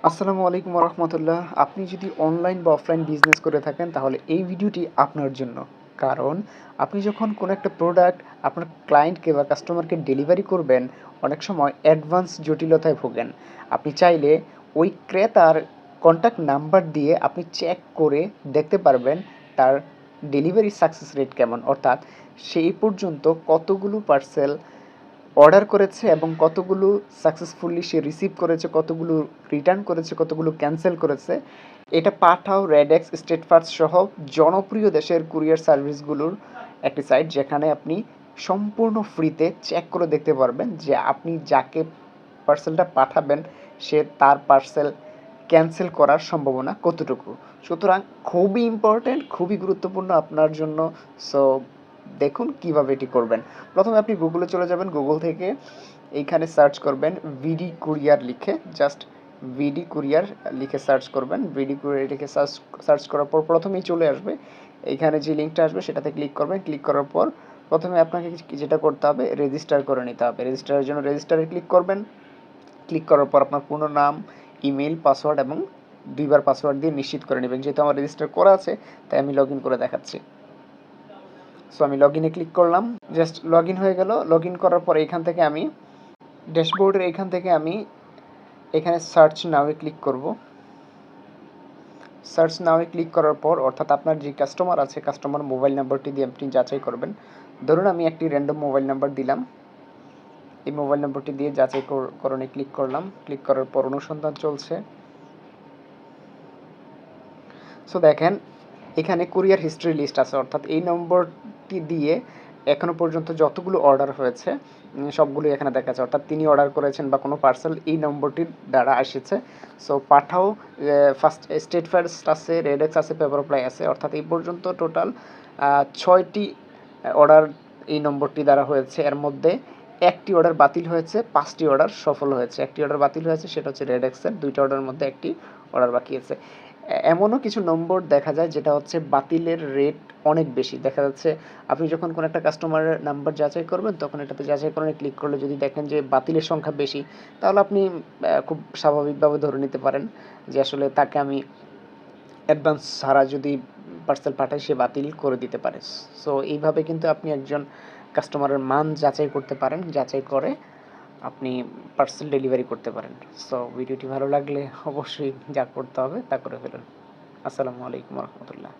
আসসালামু আলাইকুম রহমতুল্লাহ। আপনি যদি অনলাইন বা অফলাইন বিজনেস করে থাকেন তাহলে এই ভিডিওটি আপনার জন্য। কারণ আপনি যখন কোনো একটা প্রোডাক্ট আপনার ক্লায়েন্টকে বা কাস্টমারকে ডেলিভারি করবেন, অনেক সময় অ্যাডভান্স জটিলতায় ভোগেন। আপনি চাইলে ওই ক্রেতার কন্ট্যাক্ট নাম্বার দিয়ে আপনি চেক করে দেখতে পারবেন তার ডেলিভারি সাকসেস রেট কেমন, অর্থাৎ সেই পর্যন্ত কতগুলো পার্সেল অর্ডার করেছে এবং কতগুলো সাকসেসফুলি সে রিসিভ করেছে, কতগুলো রিটার্ন করেছে, কতগুলো ক্যান্সেল করেছে। এটা পাঠাও, রেডেক্স, স্টেটফাস্ট সহ জনপ্রিয় দেশের কুরিয়ার সার্ভিসগুলোর একটি সাইট, যেখানে আপনি সম্পূর্ণ ফ্রিতে চেক করে দেখতে পারবেন যে আপনি যাকে পার্সেলটা পাঠাবেন সে তার পার্সেল ক্যান্সেল করার সম্ভাবনা কতটুকু। সুতরাং খুবই ইম্পর্ট্যান্ট, খুবই গুরুত্বপূর্ণ আপনার জন্য। সো দেখুন কিভাবে এটি করবেন। প্রথমে আপনি গুগলে চলে যাবেন, গুগল থেকে এইখানে সার্চ করবেন ভিডি কুরিয়ার লিখে, জাস্ট ভিডি কুরিয়ার লিখে সার্চ করবেন। ভিডি কুরিয়ার লিখে সার্চ করার পর প্রথমেই চলে আসবে এইখানে যে লিঙ্কটা আসবে সেটাতে ক্লিক করবেন। ক্লিক করার পর প্রথমে আপনাকে যেটা করতে হবে, রেজিস্টার করে নিতে হবে। রেজিস্টারের জন্য রেজিস্টারে ক্লিক করবেন। ক্লিক করার পর আপনার পুরো নাম, ইমেল, পাসওয়ার্ড এবং 2 বার পাসওয়ার্ড দিয়ে নিশ্চিত করে নেবেন। যেহেতু আমার রেজিস্টার করা আছে তাই আমি লগ ইন করে দেখাচ্ছি। সো আমি লগ ইনে ক্লিক করলাম, জাস্ট লগ ইন হয়ে গেল। লগ ইন করার পর এইখান থেকে আমি ড্যাশবোর্ডের এইখান থেকে আমি এখানে সার্চ নাওয়ে ক্লিক করব। সার্চ নাওয়ে ক্লিক করার পর, অর্থাৎ আপনার যে কাস্টমার আছে কাস্টমার মোবাইল নাম্বারটি দিয়ে আপনি যাচাই করবেন। ধরুন আমি একটি র্যান্ডম মোবাইল নাম্বার দিলাম, এই মোবাইল নাম্বারটি দিয়ে যাচাই করণে ক্লিক করলাম। ক্লিক করার পর অনুসন্ধান চলছে। সো দেখেন এখানে কুরিয়ার হিস্ট্রি লিস্ট আছে, অর্থাৎ এই নম্বরটি দিয়ে এখনো পর্যন্ত যতগুলো অর্ডার হয়েছে সবগুলো এখানে দেখা যাচ্ছে, অর্থাৎ তিনি অর্ডার করেছেন বা কোনো পার্সেল এই নম্বরটির দ্বারা এসেছে। সো পাঠাও, ফার্স্ট স্টেট ফার্স্ট আছে, রেডেক্স আছে, পেপারফ্লাই আছে, অর্থাৎ এই পর্যন্ত টোটাল 6টি অর্ডার এই নম্বরটি দ্বারা হয়েছে। এর মধ্যে একটি অর্ডার বাতিল হয়েছে, 5টি অর্ডার সফল হয়েছে। একটি অর্ডার বাতিল হয়েছে, সেটা হচ্ছে রেডেক্সের। 2টা অর্ডারের মধ্যে একটি অর্ডার বাকি আছে। এমনও কিছু নম্বর দেখা যায় যেটা হচ্ছে বাতিলের রেট অনেক বেশি। দেখা যাচ্ছে আপনি যখন কোনো একটা কাস্টমারের নাম্বার যাচাই করবেন তখন এটাতে যাচাই করে ক্লিক করলে যদি দেখেন যে বাতিলের সংখ্যা বেশি, তাহলে আপনি খুব স্বাভাবিকভাবে ধরে নিতে পারেন যে আসলে তাকে আমি অ্যাডভান্স ছাড়া যদি পার্সেল পাঠাই সে বাতিল করে দিতে পারে। সো এইভাবে কিন্তু আপনি একজন কাস্টমারের মান যাচাই করতে পারেন, যাচাই করে আপনি পার্সেল ডেলিভারি করতে পারেন। সো ভিডিওটি ভালো লাগলে অবশ্যই যা করতে হবে তা করে ফেলুন। আসসালামু আলাইকুম রহমতুল্লাহ।